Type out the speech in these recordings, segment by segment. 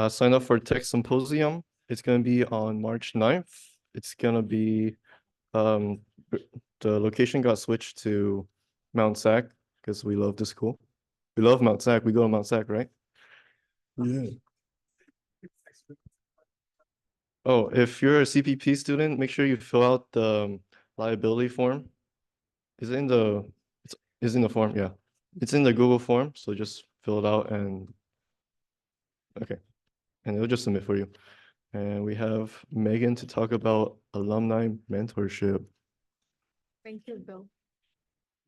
Sign up for Tech Symposium. It's gonna be on March 9th. It's gonna be um the location got switched to Mount Sac because we love the school. We love Mount Sac. We go to Mount Sac, right? Yeah. Oh, if you're a CPP student, make sure you fill out the liability form. Is it in the it's in the form, yeah. It's in the Google form, so just fill it out and okay. And it'll just submit for you. And we have Megan to talk about alumni mentorship. Thank you, Bill.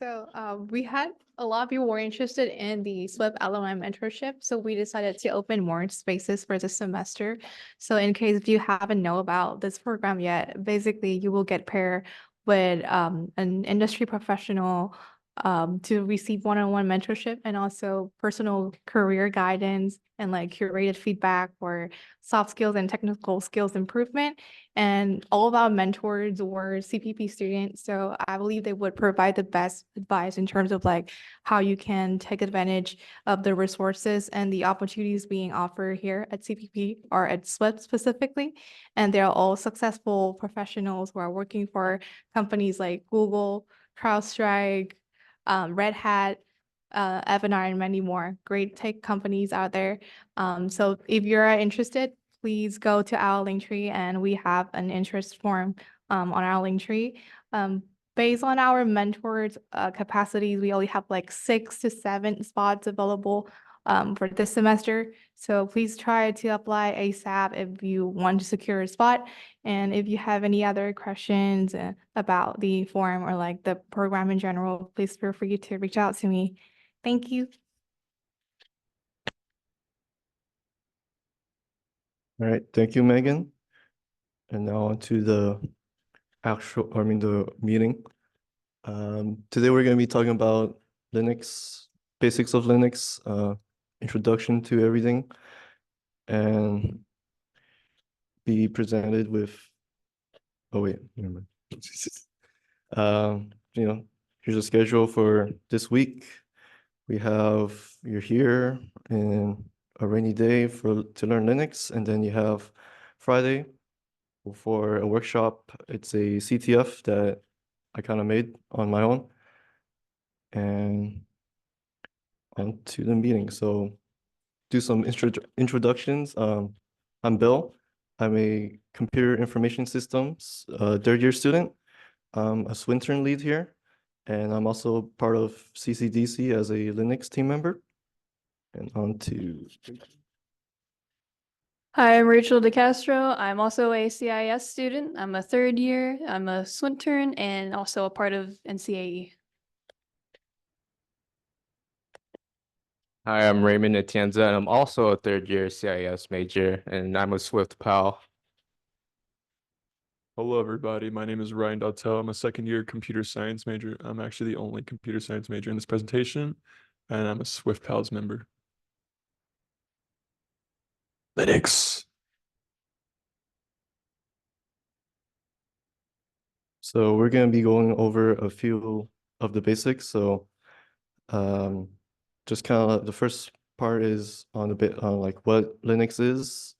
So we had a lot of people were interested in the SWIP alumni mentorship, so we decided to open more spaces for this semester. So in case if you haven't know about this program yet, basically you will get paired with an industry professional to receive one-on-one mentorship and also personal career guidance and like curated feedback for soft skills and technical skills improvement. And all of our mentors were CPP students, so I believe they would provide the best advice in terms of like how you can take advantage of the resources and the opportunities being offered here at CPP or at SWIP specifically. And they're all successful professionals who are working for companies like Google, CrowdStrike, Red Hat, Avanar, and many more great tech companies out there. So if you're interested, please go to our link tree and we have an interest form on our link tree. Based on our mentors capacities, we only have like 6 to 7 spots available for this semester. So please try to apply ASAP if you want to secure a spot. And if you have any other questions about the form or like the program in general, please feel free to reach out to me. Thank you. All right, thank you, Megan. And now on to the the meeting. Today we're going to be talking about Linux, basics of Linux, introduction to everything, and be presented with, oh wait, never mind. Here's a schedule for this week. You're here in a rainy day to learn Linux, and then you have Friday for a workshop. It's a CTF that I kind of made on my own. And on to the meeting. So do some introductions. I'm Bill. I'm a computer information systems third year student. I'm a Swintern lead here, and I'm also part of CCDC as a Linux team member. And on to Hi, I'm Rachel DeCastro. I'm also a CIS student. I'm a third year. I'm a Swintern and also a part of NCAE. Hi, I'm Raymund Atienza, and I'm also a third year CIS major, and I'm a Swift pal. Hello, everybody. My name is Ryan Dautel. I'm a second year computer science major. I'm actually the only computer science major in this presentation, and I'm a Swift Pals member. Linux. So we're going to be going over a few of the basics. So just kind of the first part is on a bit on like what Linux is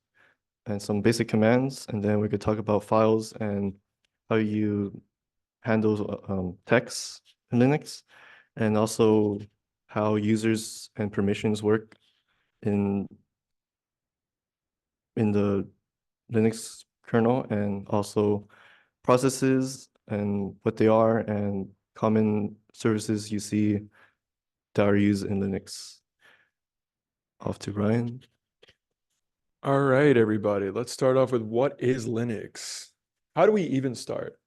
and some basic commands, and then we could talk about files and how you handle text in Linux, and also how users and permissions work in the Linux kernel, and also processes and what they are and common services you see that are used in Linux. Off to Ryan. All right, everybody. Let's start off with what is Linux? How do we even start?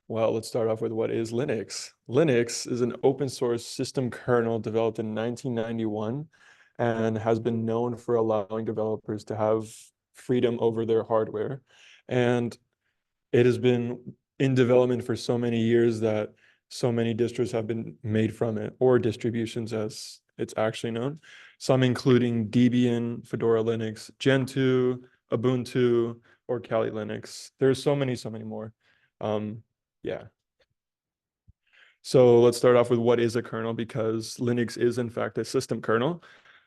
Well, let's start off with what is Linux. Linux is an open source system kernel developed in 1991 and has been known for allowing developers to have freedom over their hardware. And it has been in development for so many years that so many distros have been made from it, or distributions as it's actually known. Some including Debian, Fedora Linux, Gentoo, Ubuntu, or Kali Linux. There's so many more. Yeah. So let's start off with what is a kernel, because Linux is in fact a system kernel.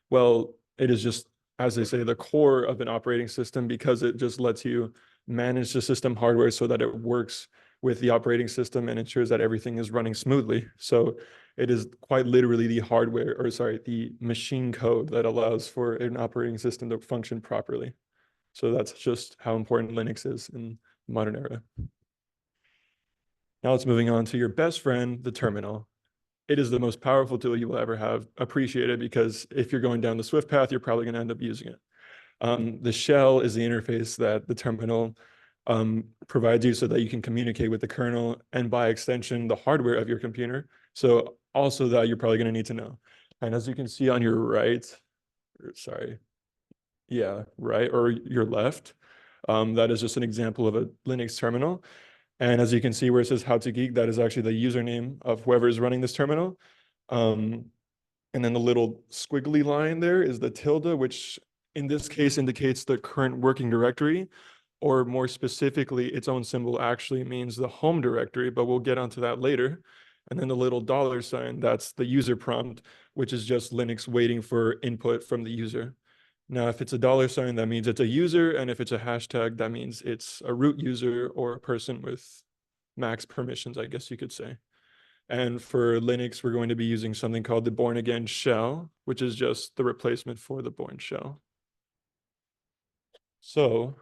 Well, it is just as they say, the core of an operating system, because it just lets you manage the system hardware so that it works with the operating system and ensures that everything is running smoothly. So it is quite literally the hardware, or sorry, the machine code that allows for an operating system to function properly. So that's just how important Linux is in the modern era. Now let's moving on to your best friend, the terminal. It is the most powerful tool you will ever have. Appreciate it, because if you're going down the Swift path, you're probably going to end up using it. The shell is the interface that the terminal provides you so that you can communicate with the kernel and by extension, the hardware of your computer. So also that you're probably going to need to know. And as you can see on your right, sorry, yeah, right, or your left, that is just an example of a Linux terminal. And as you can see where it says how to geek, that is actually the username of whoever is running this terminal. And then the little squiggly line there is the tilde, which in this case indicates the current working directory, or more specifically, its own symbol actually means the home directory, but we'll get onto that later. And then the little $sign, that's the user prompt, which is just Linux waiting for input from the user. Now, if it's a $sign, that means it's a user. And if it's a hashtag, that means it's a root user or a person with max permissions, I guess you could say. And for Linux, we're going to be using something called the bourne again shell, which is just the replacement for the bourne shell. So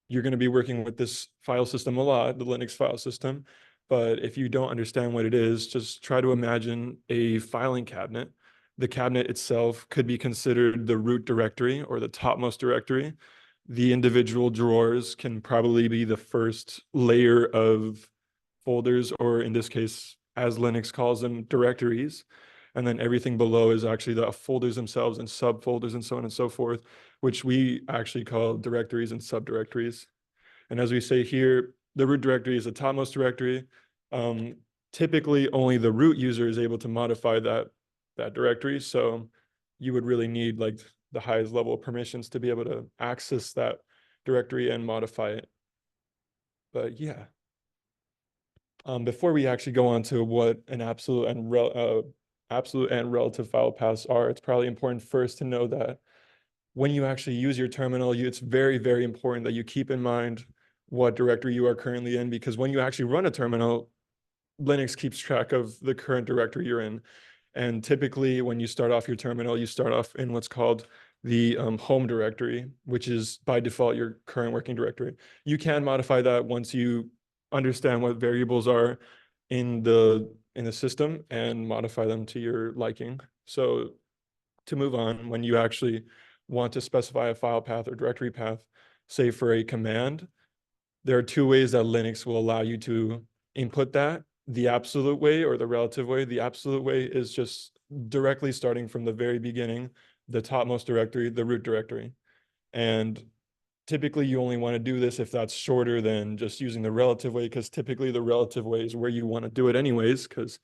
you're going to be working with this file system a lot, the Linux file system. But if you don't understand what it is, just try to imagine a filing cabinet. The cabinet itself could be considered the root directory or the topmost directory. The individual drawers can probably be the first layer of folders, or in this case, as Linux calls them, directories. And then everything below is actually the folders themselves and subfolders and so on and so forth, which we actually call directories and subdirectories. And as we say here, the root directory is the topmost directory. Typically, only the root user is able to modify that directory. So you would really need like the highest level of permissions to be able to access that directory and modify it. But yeah. Before we actually go on to what an absolute and relative file paths are, it's probably important first to know that when you actually use your terminal, it's very, very important that you keep in mind what directory you are currently in, because when you actually run a terminal, Linux keeps track of the current directory you're in. And typically when you start off your terminal, you start off in what's called the home directory, which is by default your current working directory. You can modify that once you understand what variables are in the system and modify them to your liking. So to move on, when you actually want to specify a file path or directory path, say for a command, there are two ways that Linux will allow you to input that: the absolute way or the relative way. The absolute way is just directly starting from the very beginning, the topmost directory, the root directory. And typically you only want to do this if that's shorter than just using the relative way, because typically the relative way is where you want to do it anyways, because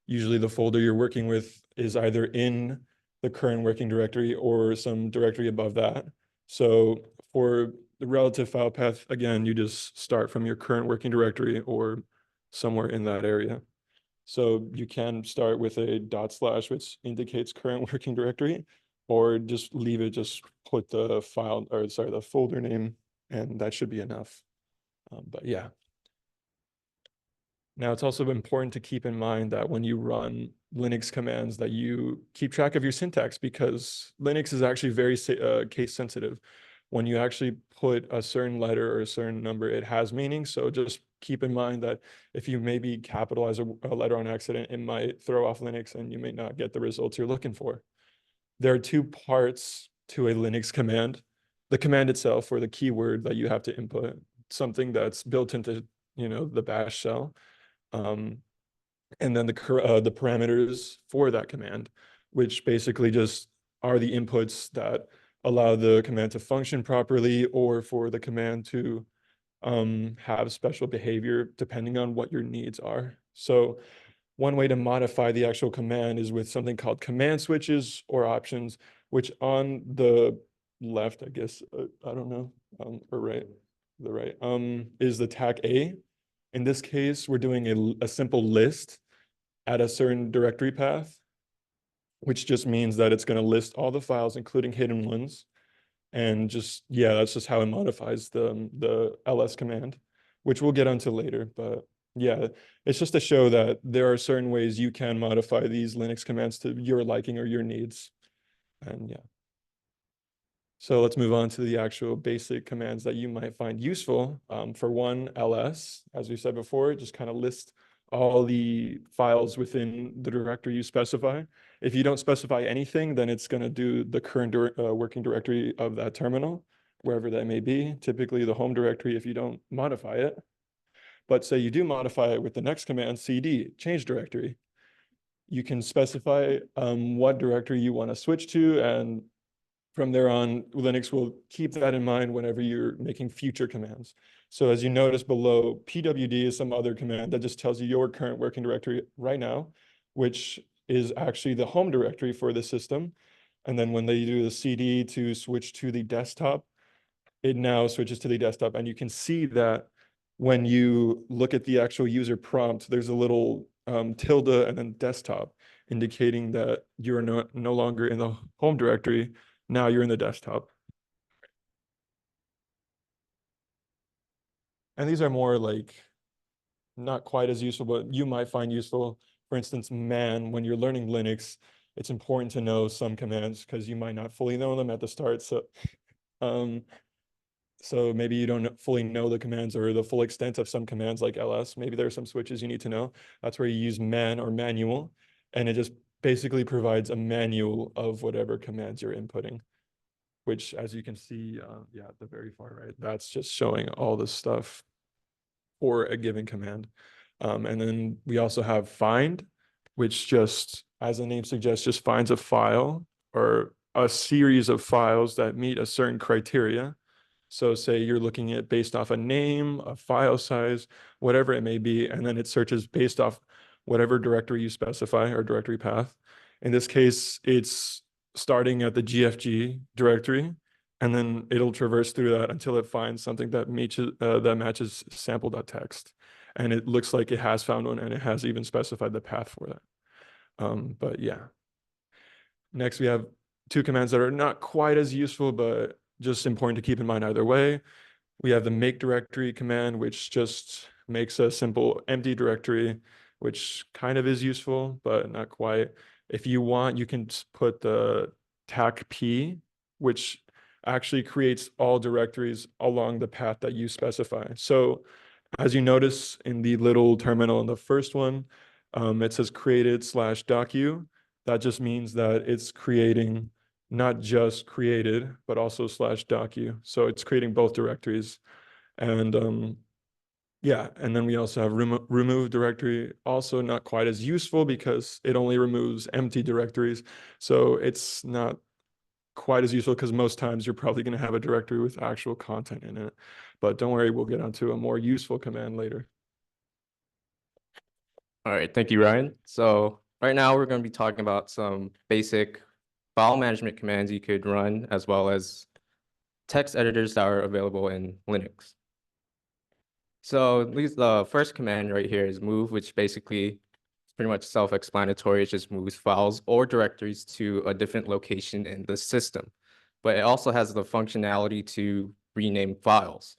usually the folder you're working with is either in the current working directory or some directory above that. So for the relative file path, again, you just start from your current working directory or somewhere in that area. So you can start with a /, which indicates current working directory, or just leave it, just put the file, or sorry, the folder name, and that should be enough. But yeah. Now, it's also important to keep in mind that when you run Linux commands that you keep track of your syntax, because Linux is actually very case sensitive. When you actually put a certain letter or a certain number, it has meaning. So just keep in mind that if you maybe capitalize a letter on accident, it might throw off Linux and you may not get the results you're looking for. There are two parts to a Linux command: the command itself, or the keyword that you have to input, something that's built into, the bash shell. And then the parameters for that command, which basically just are the inputs that allow the command to function properly, or for the command to have special behavior depending on what your needs are. So one way to modify the actual command is with something called command switches or options, which on the left, I guess, I don't know, or right, the right, is the tag A. In this case, we're doing a simple list at a certain directory path, which just means that it's going to list all the files, including hidden ones. And just, yeah, that's just how it modifies the ls command, which we'll get onto later. But yeah, it's just to show that there are certain ways you can modify these Linux commands to your liking or your needs. And yeah. So let's move on to the actual basic commands that you might find useful. For one, ls, as we said before, just kind of list all the files within the directory you specify. If you don't specify anything, then it's going to do the current working directory of that terminal, wherever that may be, typically the home directory if you don't modify it. But say you do modify it with the next command, cd, change directory. You can specify what directory you want to switch to, and from there on, Linux will keep that in mind whenever you're making future commands. So as you notice below, pwd is some other command that just tells you your current working directory right now, which is actually the home directory for the system. And then when they do the cd to switch to the desktop, it now switches to the desktop. And you can see that when you look at the actual user prompt, there's a little tilde and then desktop, indicating that you're no longer in the home directory. Now you're in the desktop. And these are more like not quite as useful, but you might find useful. For instance, man, when you're learning Linux, it's important to know some commands because you might not fully know them at the start. So maybe you don't fully know the commands or the full extent of some commands like ls. Maybe there are some switches you need to know. That's where you use man or manual, and it just basically provides a manual of whatever commands you're inputting, which, as you can see, yeah, at the very far right, that's just showing all the stuff for a given command. And then we also have find, which just, as the name suggests, just finds a file or a series of files that meet a certain criteria. So say you're looking at based off a name, a file size, whatever it may be, and then it searches based off whatever directory you specify or directory path. In this case, it's starting at the GFG directory, and then it'll traverse through that until it finds something that matches sample.txt. And it looks like it has found one, and it has even specified the path for that. But yeah. Next, we have two commands that are not quite as useful, but just important to keep in mind either way. We have the make directory command, which just makes a simple empty directory, which kind of is useful, but not quite. If you want, you can put the tacp, which actually creates all directories along the path that you specify. So as you notice in the little terminal in the first one, it says created/docu. That just means that it's creating not just created, but also /docu. So it's creating both directories. And yeah, and then we also have remove directory, also not quite as useful because it only removes empty directories. So it's not quite as useful because most times you're probably going to have a directory with actual content in it. But don't worry, we'll get onto a more useful command later. All right, thank you, Ryan. So right now we're going to be talking about some basic file management commands you could run, as well as text editors that are available in Linux. So the first command right here is move, which basically is pretty much self-explanatory. It just moves files or directories to a different location in the system. But it also has the functionality to rename files.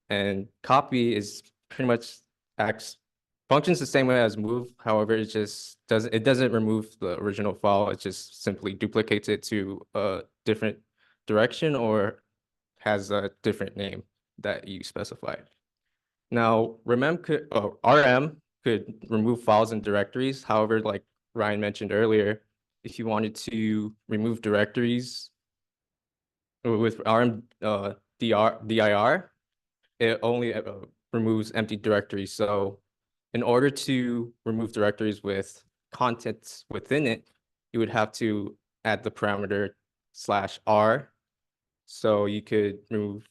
And copy is pretty much functions the same way as move. However, it just doesn't remove the original file. It just simply duplicates it to a different direction or has a different name that you specify. Now, RM could remove files and directories. However, like Ryan mentioned earlier, if you wanted to remove directories with RM dir, it only removes empty directories. So in order to remove directories with contents within it, you would have to add the parameter /r. So you could remove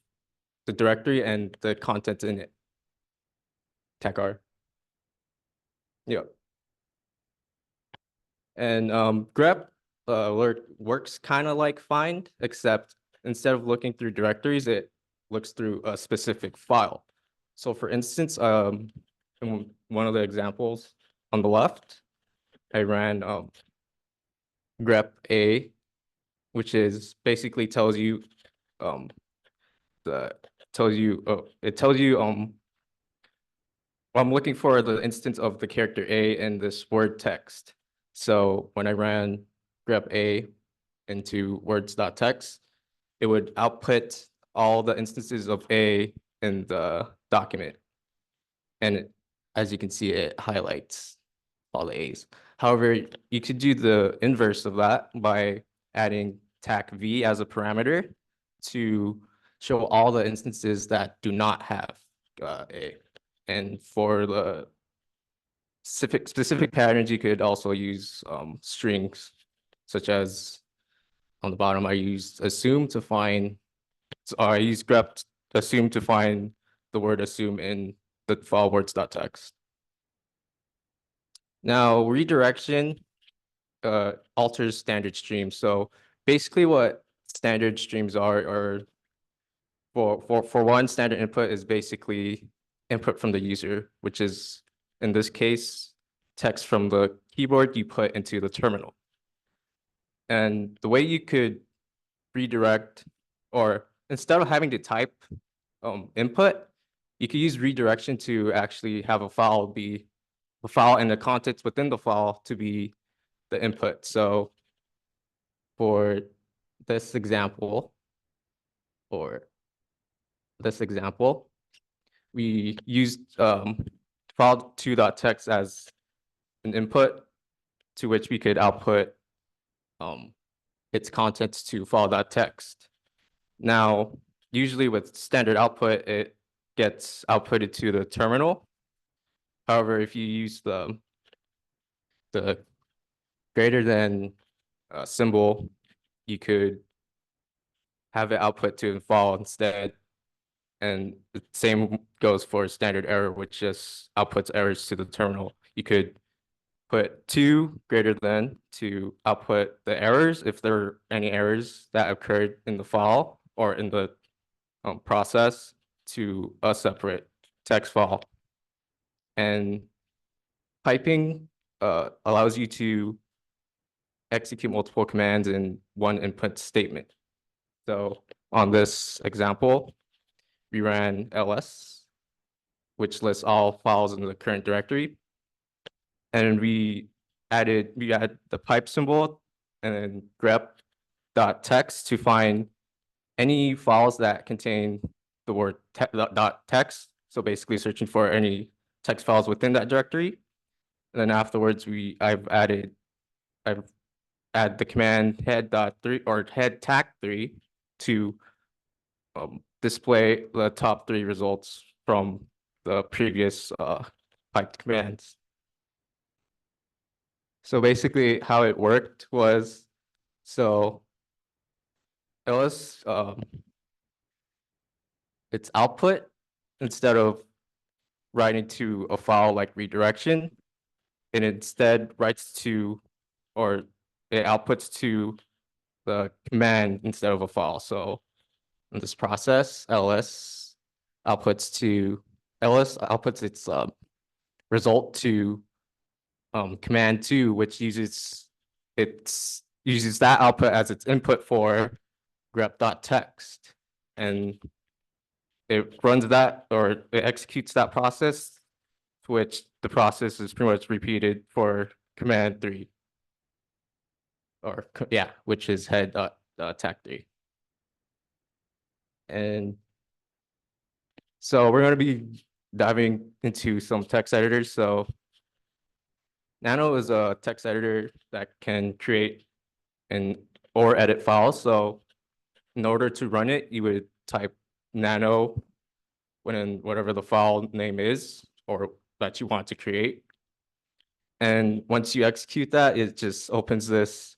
the directory and the content in it. TechR. Yeah. And grep works kind of like find, except instead of looking through directories, it looks through a specific file. So for instance, in one of the examples on the left, I ran grep a, which is basically tells you the tells you it tells you I'm looking for the instance of the character A in this word text. So when I ran grep A into words.text, it would output all the instances of A in the document. And as you can see, it highlights all the A's. However, you could do the inverse of that by adding tac v as a parameter to show all the instances that do not have A. And for the specific patterns, you could also use strings, such as on the bottom, I used assume to find, I used grep assume to find the word assume in the file words.txt. Now, redirection alters standard streams. So basically what standard streams are for one, standard input is basically input from the user, which is in this case, text from the keyboard you put into the terminal. And the way you could redirect, or instead of having to type input, you could use redirection to actually have a file be a file and the contents within the file to be the input. So for this example, we used file2.txt as an input to which we could output its contents to file.txt. Now, usually with standard output, it gets outputted to the terminal. However, if you use the greater than symbol, you could have it output to file instead. And the same goes for standard error, which just outputs errors to the terminal. You could put 2 greater than to output the errors if there are any errors that occurred in the file or in the process to a separate text file. And piping allows you to execute multiple commands in one input statement. So on this example, we ran ls, which lists all files in the current directory. And we add the pipe symbol and then grep.text to find any files that contain the word text. So basically searching for any text files within that directory. And then afterwards, I've add the command head.3 or head tac3 to display the top 3 results from the previous piped commands. So basically how it worked was, so ls its output, instead of writing to a file like redirection, it instead writes to, or it outputs to the command instead of a file. So in this process, ls outputs its result to command 2, which uses that output as its input for grep.text, and it runs that, or it executes that process, which the process is pretty much repeated for command 3, or yeah, which is head.tac3. And so we're going to be diving into some text editors. So Nano is a text editor that can create or edit files. So in order to run it, you would type nano when whatever the file name is or that you want to create. And once you execute that, it just opens this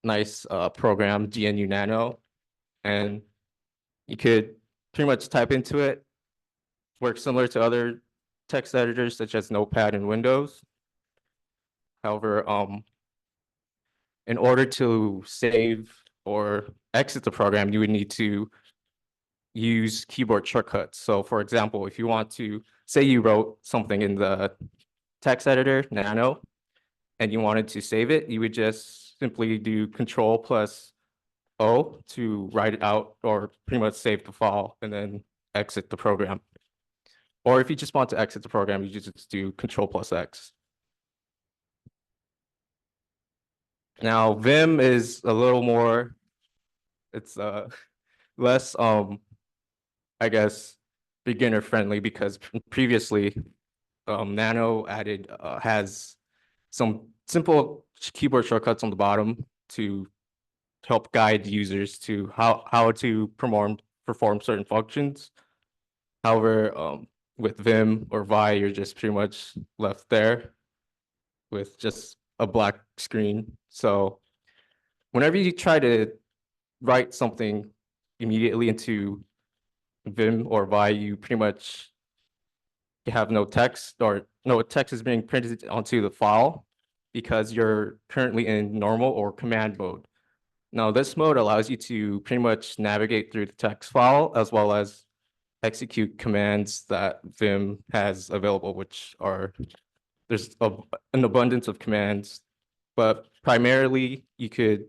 nice program, GNU Nano, and you could pretty much type into it. Works similar to other text editors such as Notepad and Windows. However, in order to save or exit the program, you would need to use keyboard shortcuts. So for example, if you want to say you wrote something in the text editor, Nano, and you wanted to save it, you would just simply do Control plus O to write it out or pretty much save the file and then exit the program. Or if you just want to exit the program, you just do Control+X. Now, Vim is a little more, it's less, I guess, beginner friendly because previously Nano has some simple keyboard shortcuts on the bottom to help guide users to how to perform certain functions. However, with Vim or Vi, you're just pretty much left there with just a black screen. So whenever you try to write something immediately into Vim or Vi, you pretty much have no text or no text is being printed onto the file because you're currently in normal or command mode. Now, this mode allows you to pretty much navigate through the text file as well as execute commands that Vim has available, which are, there's an abundance of commands, but primarily you could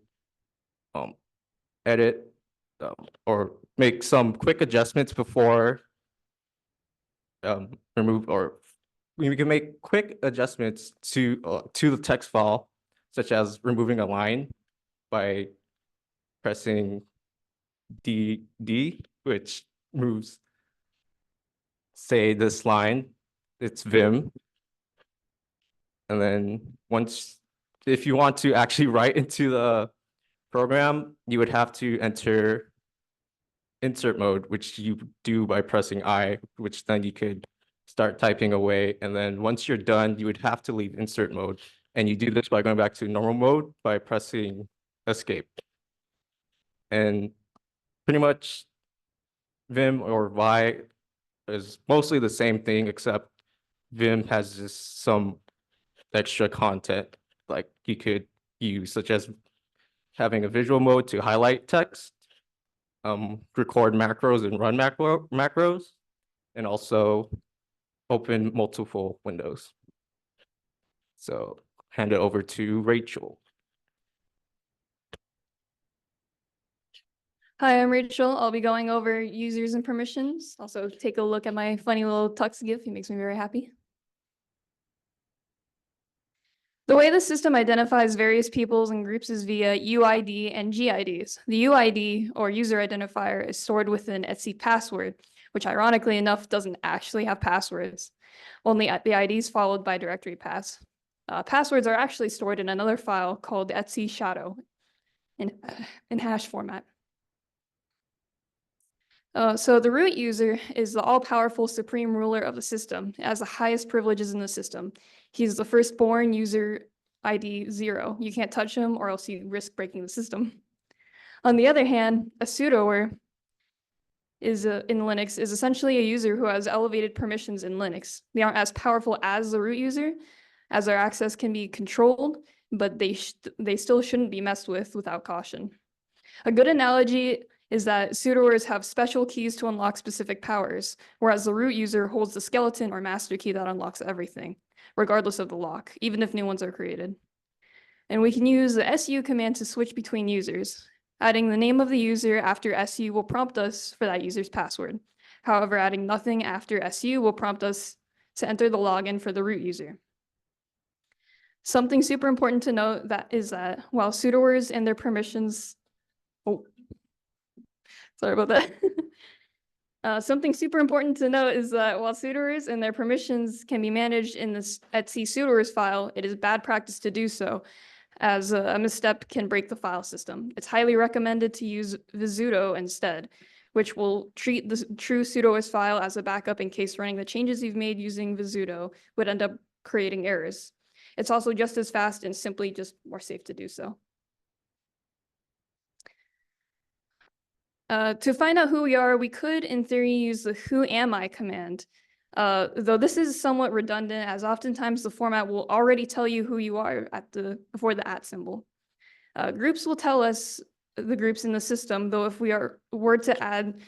edit or make some quick adjustments before remove, or we can make quick adjustments to the text file, such as removing a line by pressing D, which moves, say, this line, it's Vim. And then if you want to actually write into the program, you would have to enter insert mode, which you do by pressing I, which then you could start typing away. And then once you're done, you would have to leave insert mode. And you do this by going back to normal mode by pressing escape. And pretty much Vim or Vi is mostly the same thing, except Vim has just some extra content like you could use, such as having a visual mode to highlight text, record macros and run macros, and also open multiple windows. So hand it over to Rachel. Hi, I'm Rachel. I'll be going over users and permissions. Also, take a look at my funny little tux gif. He makes me very happy. The way the system identifies various peoples and groups is via UID and GIDs. The UID, or user identifier, is stored within Etsy password, which ironically enough doesn't actually have passwords, only the IDs followed by directory paths. Passwords are actually stored in another file called Etsy shadow in hash format. So the root user is the all-powerful supreme ruler of the system, has the highest privileges in the system. He's the firstborn user ID 0. You can't touch him or else you risk breaking the system. On the other hand, a sudoer is in Linux is essentially a user who has elevated permissions in Linux. They aren't as powerful as the root user, as their access can be controlled, but they still shouldn't be messed with without caution. A good analogy is that sudoers have special keys to unlock specific powers, whereas the root user holds the skeleton or master key that unlocks everything, regardless of the lock, even if new ones are created. And we can use the su command to switch between users. Adding the name of the user after su will prompt us for that user's password. However, adding nothing after su will prompt us to enter the login for the root user. Something super important to note is that while sudoers and their permissions, sorry about that. Something super important to note is that while sudoers and their permissions can be managed in this Etsy sudoers file, it is bad practice to do so, as a misstep can break the file system. It's highly recommended to use visudo instead, which will treat the true sudoers file as a backup in case running the changes you've made using visudo would end up creating errors. It's also just as fast and simply just more safe to do so. To find out who we are, we could, in theory, use the who am I command. Though this is somewhat redundant, as oftentimes the format will already tell you who you are before the @ symbol. Groups will tell us the groups in the system, though if we were to add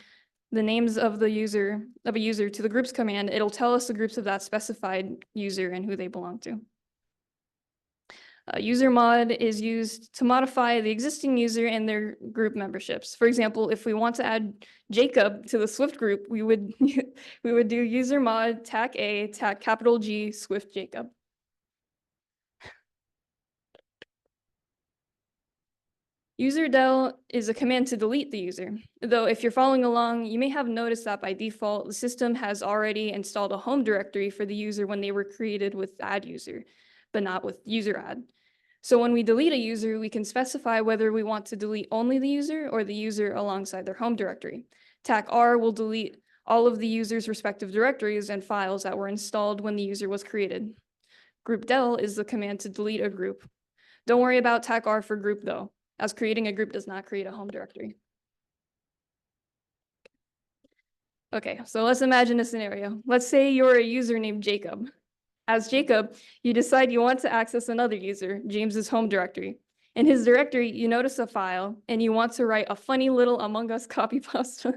the names of a user to the groups command, it'll tell us the groups of that specified user and who they belong to. User mod is used to modify the existing user and their group memberships. For example, if we want to add Jacob to the Swift group, we would we would do user mod tac A tac capital G Swift Jacob. User del is a command to delete the user. Though if you're following along, you may have noticed that by default, the system has already installed a home directory for the user when they were created with add user, but not with user add. So when we delete a user, we can specify whether we want to delete only the user or the user alongside their home directory. Tac R will delete all of the user's respective directories and files that were installed when the user was created. Group del is the command to delete a group. Don't worry about tac R for group though, as creating a group does not create a home directory. Okay, so let's imagine a scenario. Let's say you're a user named Jacob. As Jacob, you decide you want to access another user, James's home directory. In his directory, you notice a file and you want to write a funny little Among Us copy pasta.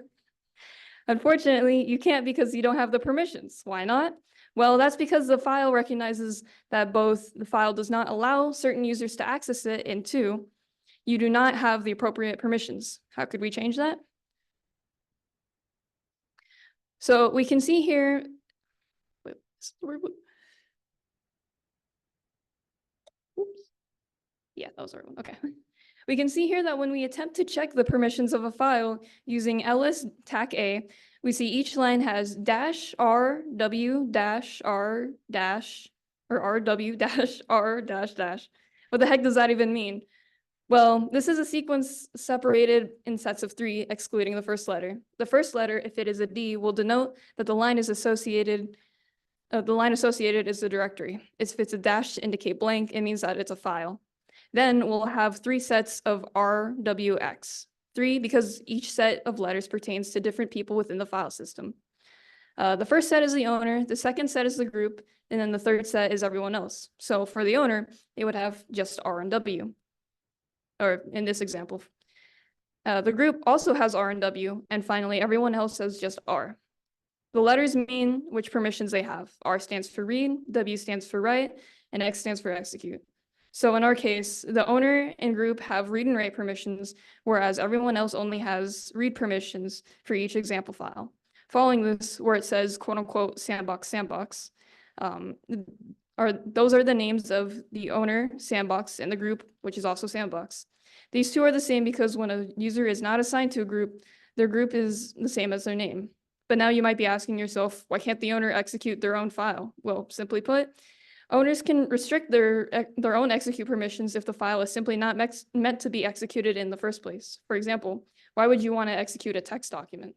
Unfortunately, you can't because you don't have the permissions. Why not? Well, that's because the file recognizes that both the file does not allow certain users to access it, and two, you do not have the appropriate permissions. How could we change that? So we can see here, oops. Yeah, that was the right one. Okay. We can see here that when we attempt to check the permissions of a file using ls tac A, we see each line has dash r w dash r dash or rw dash r dash dash. What the heck does that even mean? Well, this is a sequence separated in sets of 3, excluding the first letter. The first letter, if it is a D, will denote that the line is associated. The line associated is the directory. If it's a dash to indicate blank, it means that it's a file. Then we'll have 3 sets of RWX. 3 because each set of letters pertains to different people within the file system. The first set is the owner, the second set is the group, and then the third set is everyone else. So for the owner, they would have just R and W. Or in this example. The group also has R and W, and finally, everyone else has just R. The letters mean which permissions they have. R stands for read, W stands for write, and X stands for execute. So in our case, the owner and group have read and write permissions, whereas everyone else only has read permissions for each example file. Following this, where it says quote unquote sandbox, those are the names of the owner, sandbox, and the group, which is also sandbox. These two are the same because when a user is not assigned to a group, their group is the same as their name. But now you might be asking yourself, why can't the owner execute their own file? Well, simply put, owners can restrict their own execute permissions if the file is simply not meant to be executed in the first place. For example, why would you want to execute a text document?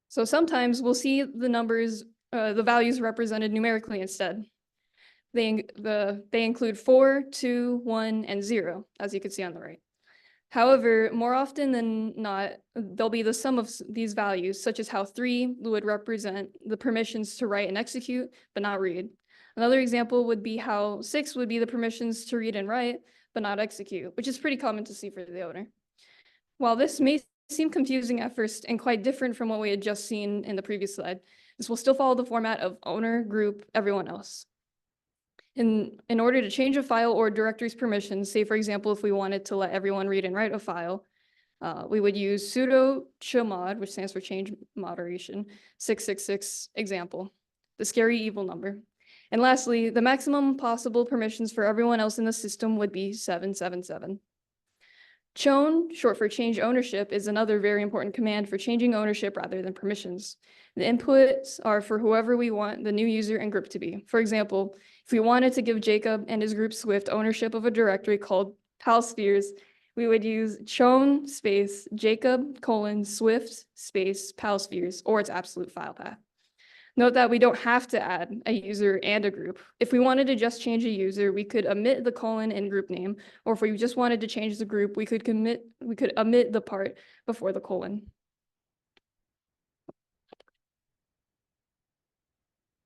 So sometimes we'll see the numbers, the values represented numerically instead. They include 4, 2, 1, and 0, as you can see on the right. However, more often than not, they'll be the sum of these values, such as how 3 would represent the permissions to write and execute, but not read. Another example would be how 6 would be the permissions to read and write, but not execute, which is pretty common to see for the owner. While this may seem confusing at first and quite different from what we had just seen in the previous slide, this will still follow the format of owner, group, everyone else. In order to change a file or directory's permissions, say for example, if we wanted to let everyone read and write a file, we would use sudo chmod, which stands for change moderation, 666 example, the scary evil number. And lastly, the maximum possible permissions for everyone else in the system would be 777. Chown, short for change ownership, is another very important command for changing ownership rather than permissions. The inputs are for whoever we want the new user and group to be. For example, if we wanted to give Jacob and his group Swift ownership of a directory called palspheres, we would use chown space Jacob : Swift space palspheres, or its absolute file path. Note that we don't have to add a user and a group. If we wanted to just change a user, we could omit the colon and group name, or if we just wanted to change the group, we could omit the part before the colon.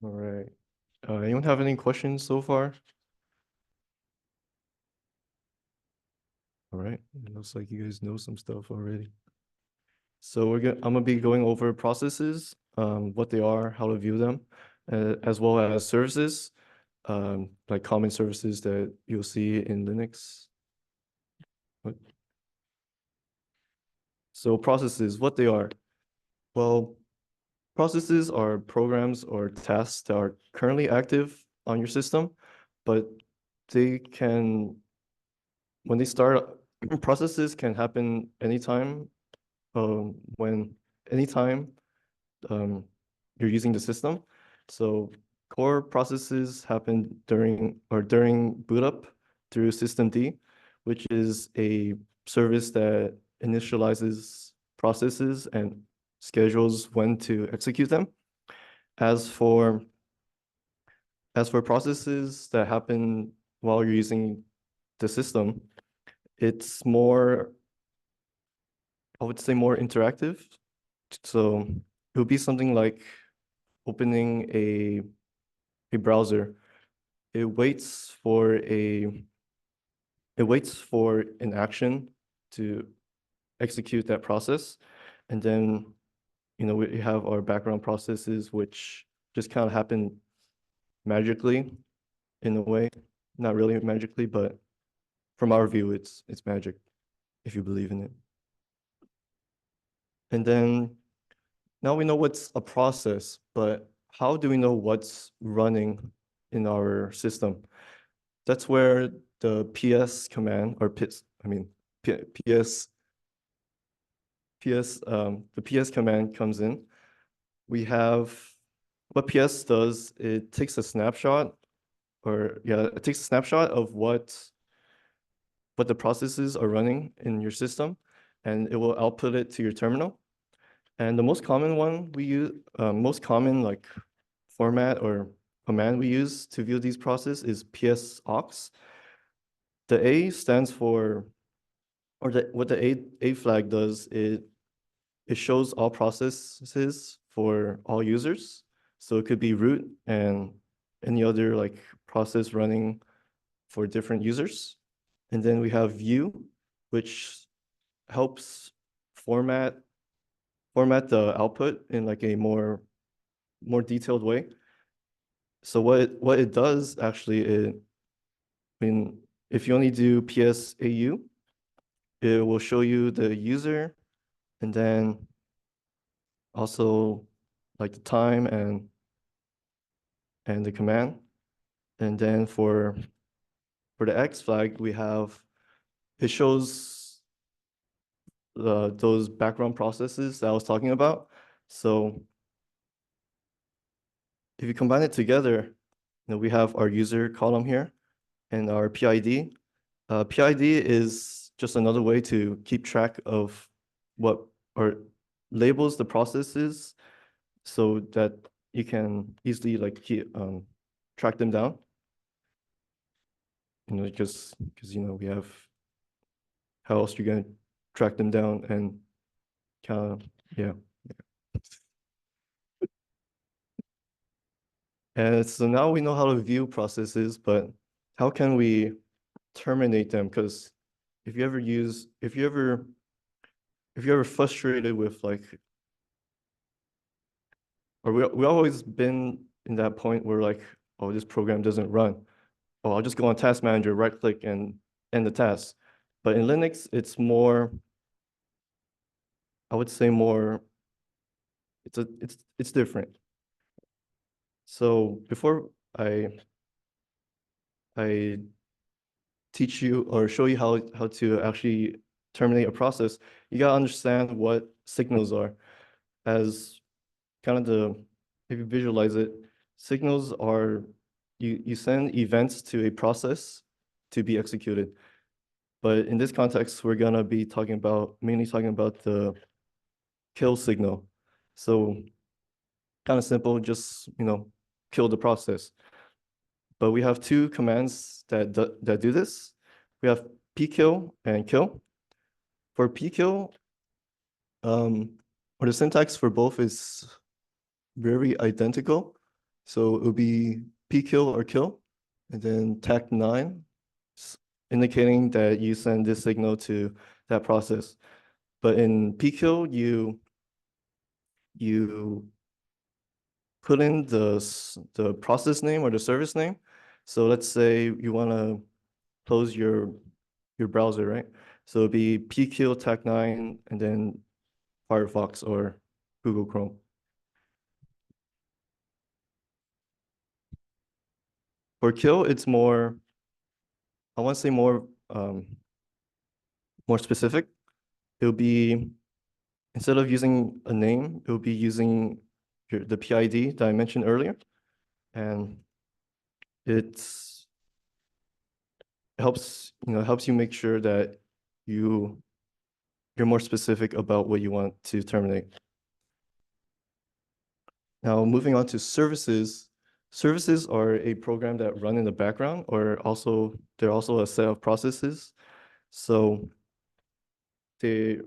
All right. Anyone have any questions so far? All right. It looks like you guys know some stuff already. So I'm gonna be going over processes, what they are, how to view them, as well as services. like common services that you'll see in Linux. What? So processes, what they are. Well, processes are programs or tasks that are currently active on your system, but they can, when they start, processes can happen anytime, anytime you're using the system. So core processes happen during boot up through systemd, which is a service that initializes processes and schedules when to execute them. As for processes that happen while you're using the system, it's more, I would say, more interactive. So it would be something like opening a browser. It waits for an action to execute that process, and then we have our background processes which just kind of happen magically in a way. Not really magically, but from our view, it's magic if you believe in it. And then now we know what's a process, but how do we know what's running in our system? That's where the PS command, or PS, I mean, PS, the PS command comes in. We have, what PS does, it takes a snapshot, it takes a snapshot of what the processes are running in your system, and it will output it to your terminal. And the most common one we use, most common like format or command we use to view these processes is psaux. The A stands for, or what the A flag does, it shows all processes for all users. So it could be root and any other like process running for different users. And then we have view, which helps format the output in like a more detailed way. So what it does actually, if you only do psau, it will show you the user and then also like the time and the command. And then for the X flag, it shows those background processes that I was talking about. So if you combine it together, we have our user column here and our PID. PID is just another way to keep track of or labels the processes so that you can easily like track them down. Just because we have, how else you're gonna track them down and kind of, yeah. And so now we know how to view processes, but how can we terminate them? Because if you're ever frustrated with like, or we always been in that point where like, oh, this program doesn't run. Oh, I'll just go on Task Manager, right click and end the task. But in Linux, it's more, I would say more, it's different. So before I teach you or show you how to actually terminate a process, you gotta understand what signals are. As kind of if you visualize it, signals are, you send events to a process to be executed. But in this context, we're gonna be mainly talking about the kill signal. So kind of simple, just kill the process. But we have two commands that do this. We have pkill and kill. For pkill, or the syntax for both is very identical. So it would be pkill or kill, and then tac9, indicating that you send this signal to that process. But in pkill, you put in the process name or the service name, So let's say you want to close your browser, right? So it'd be pkill tech9 and then Firefox or Google Chrome. For kill, it's more, I want to say more specific. It'll be, instead of using a name, it'll be using the PID that I mentioned earlier. And it helps you make sure that you're more specific about what you want to terminate. Now, moving on to services. Services are a program that run in the background, or they're also a set of processes. So they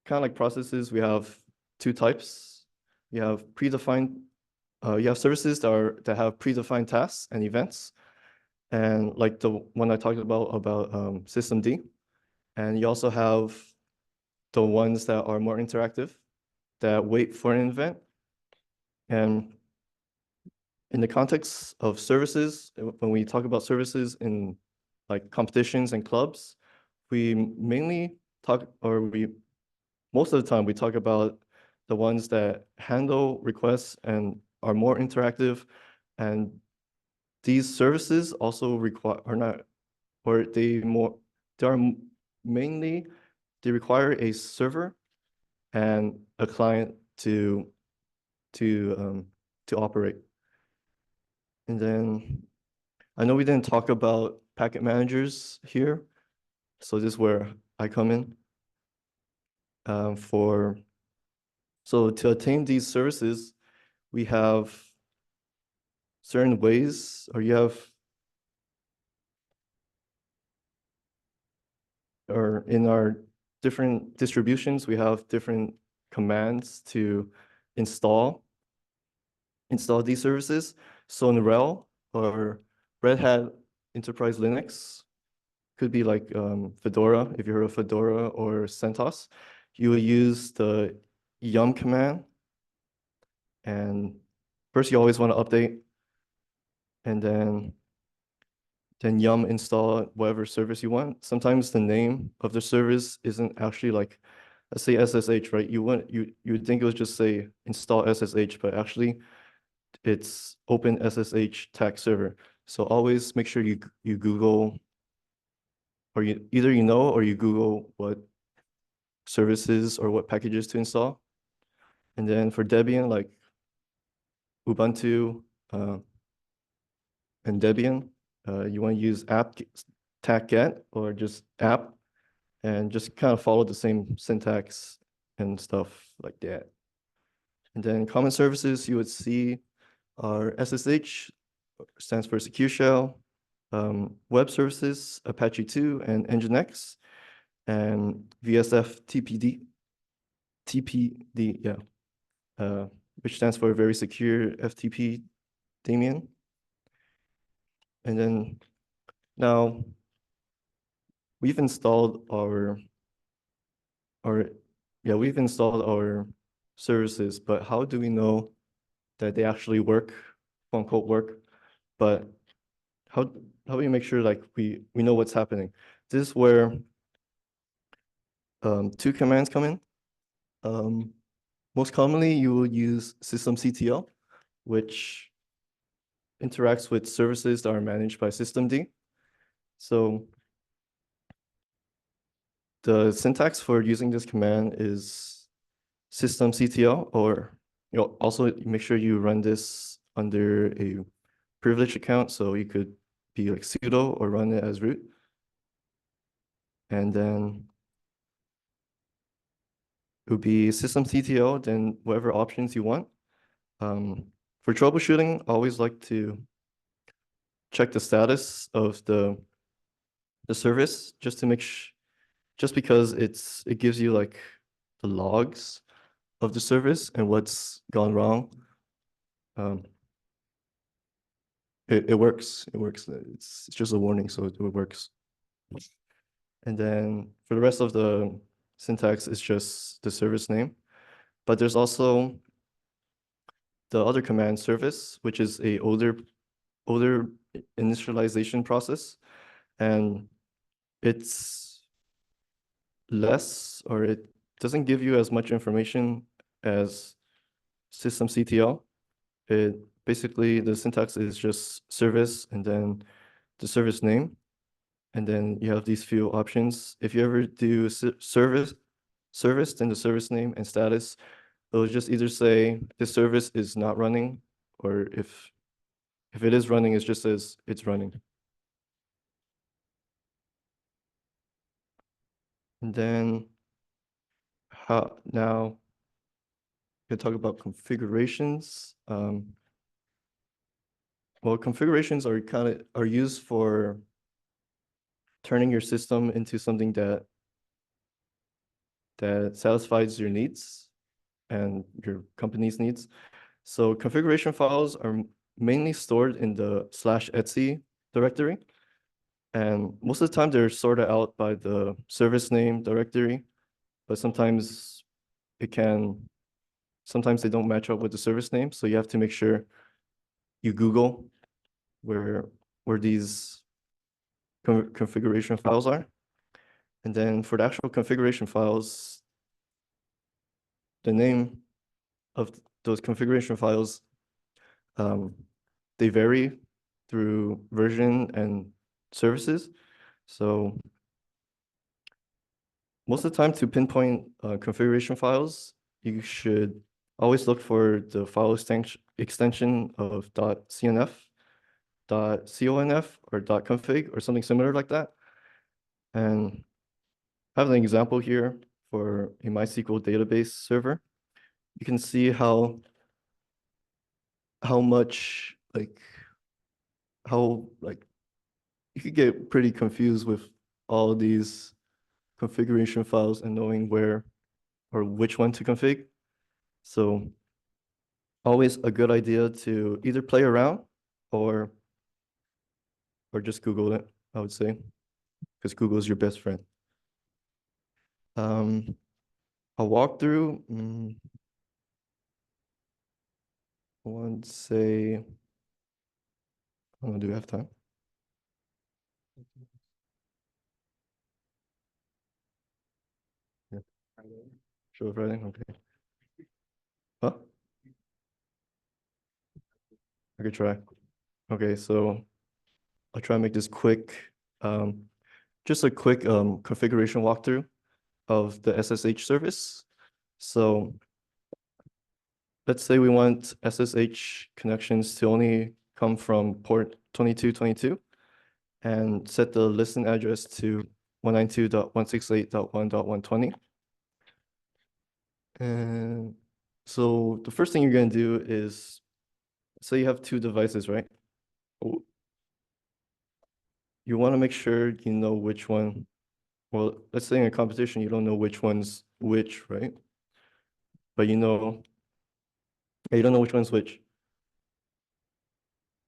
kind of like processes, we have two types. You have predefined, you have services that have predefined tasks and events, and like the one I talked about system D. And you also have the ones that are more interactive, that wait for an event. And in the context of services, when we talk about services in like competitions and clubs, we mainly talk, most of the time we talk about the ones that handle requests and are more interactive. And these services also mainly, they require a server and a client to operate. And then I know we didn't talk about packet managers here, so this is where I come in. So to attain these services, we have certain ways, or in our different distributions, we have different commands to install these services. So in RHEL, or Red Hat Enterprise Linux, could be like Fedora, if you're a Fedora, or CentOS, you will use the yum command. And first, you always want to update, and then yum install whatever service you want. Sometimes the name of the service isn't actually like, let's say SSH, right? You would think it would just say install SSH, but actually it's open SSH tag server. So always make sure you Google, or either or you Google what services or what packages to install. And then for Debian, like Ubuntu and Debian, you want to use apt tag get or just app, and just kind of follow the same syntax and stuff like that. And then common services you would see are SSH, stands for Secure Shell, web services, Apache 2 and Nginx, and VSF TPD, yeah, which stands for Very Secure FTP daemon. And then now we've installed our services, but how do we know that they actually work, quote unquote work? But how do we make sure like we know what's happening? This is where two commands come in. Most commonly, you will use systemctl, which interacts with services that are managed by systemd. So the syntax for using this command is systemctl, or also make sure you run this under a privileged account, so you could be like sudo or run it as root. And then it would be systemctl, then whatever options you want. For troubleshooting, I always like to check the status of the service, just to make just because it gives you like the logs of the service and what's gone wrong. It works. It's just a warning, so it works. And then for the rest of the syntax, it's just the service name. But there's also the other command, service, which is a older initialization process, and it's less, or it doesn't give you as much information as systemctl. It basically, the syntax is just service and then the service name. And then you have these few options. If you ever do service, then the service name and status, it'll just either say this service is not running, or if it is running, it just says it's running. And then now we can talk about configurations. Well, configurations are used for turning your system into something that satisfies your needs and your company's needs. So configuration files are mainly stored in the /etc directory. And most of the time they're sorted out by the service name directory, but sometimes sometimes they don't match up with the service name. So you have to make sure you Google where these configuration files are. And then for the actual configuration files, the name of those configuration files, they vary through version and services. So most of the time, to pinpoint configuration files, you should always look for the file extension of .cnf, .conf, or .config, or something similar like that. And I have an example here for a MySQL database server. You can see how much how you could get pretty confused with all these configuration files and knowing where or which one to config. So always a good idea to either play around or just Google it, I would say, because Google is your best friend. A walkthrough, I want to say, do we have time? Yeah. Sure, Friday, okay. Huh? I could try. Okay, so I'll try and make this quick. Just a quick configuration walkthrough of the SSH service. So let's say we want SSH connections to only come from port 2222 and set the listen address to 192.168.1.120. And so the first thing you're going to do is, say you have two devices, right? You want to make sure you know which one. Well, let's say in a competition, you don't know which one's which, right? But you don't know which one's which.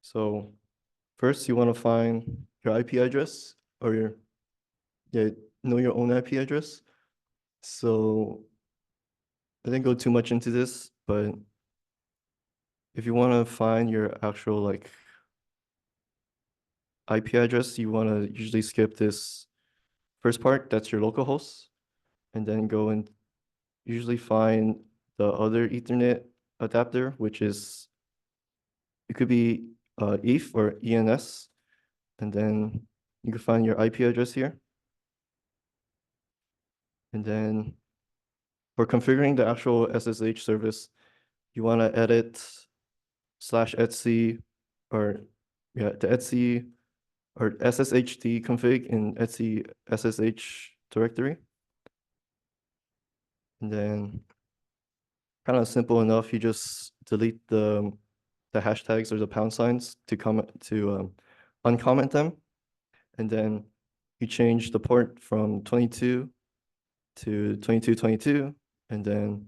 So first you want to find your IP address, or know your own IP address. So I didn't go too much into this, but if you want to find your actual IP address, you want to usually skip this first part, that's your local host, and then go and usually find the other Ethernet adapter, which is, it could be ETH or ENS, and then you can find your IP address here. And then for configuring the actual SSH service, you want to edit /etc, or the etc or sshd config in etc SSH directory. And then kind of simple enough, you just delete the hashtags or the pound signs to uncomment them. And then you change the port from 22 to 2222, and then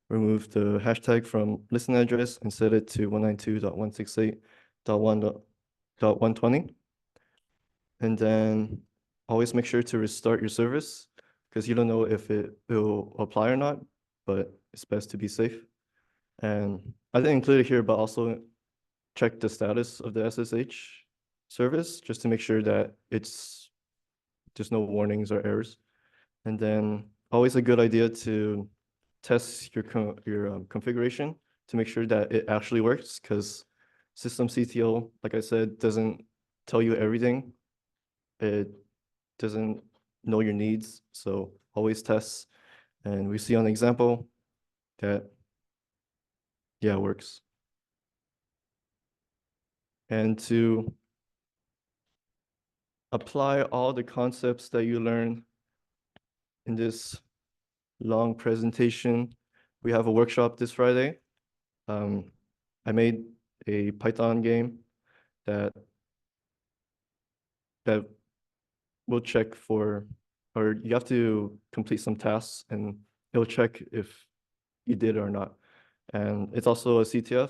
remove the hashtag from listen address and set it to 192.168.1.120. And then always make sure to restart your service, because you don't know if it will apply or not, but it's best to be safe. And I didn't include it here, but also check the status of the SSH service just to make sure that there's no warnings or errors. And then always a good idea to test your configuration to make sure that it actually works, because systemctl, like I said, doesn't tell you everything. It doesn't know your needs, so always test. And we see on the example that, yeah, it works. And to apply all the concepts that you learn in this long presentation, we have a workshop this Friday. I made a Python game that will check for, or you have to complete some tasks and it'll check if you did or not. And it's also a CTF,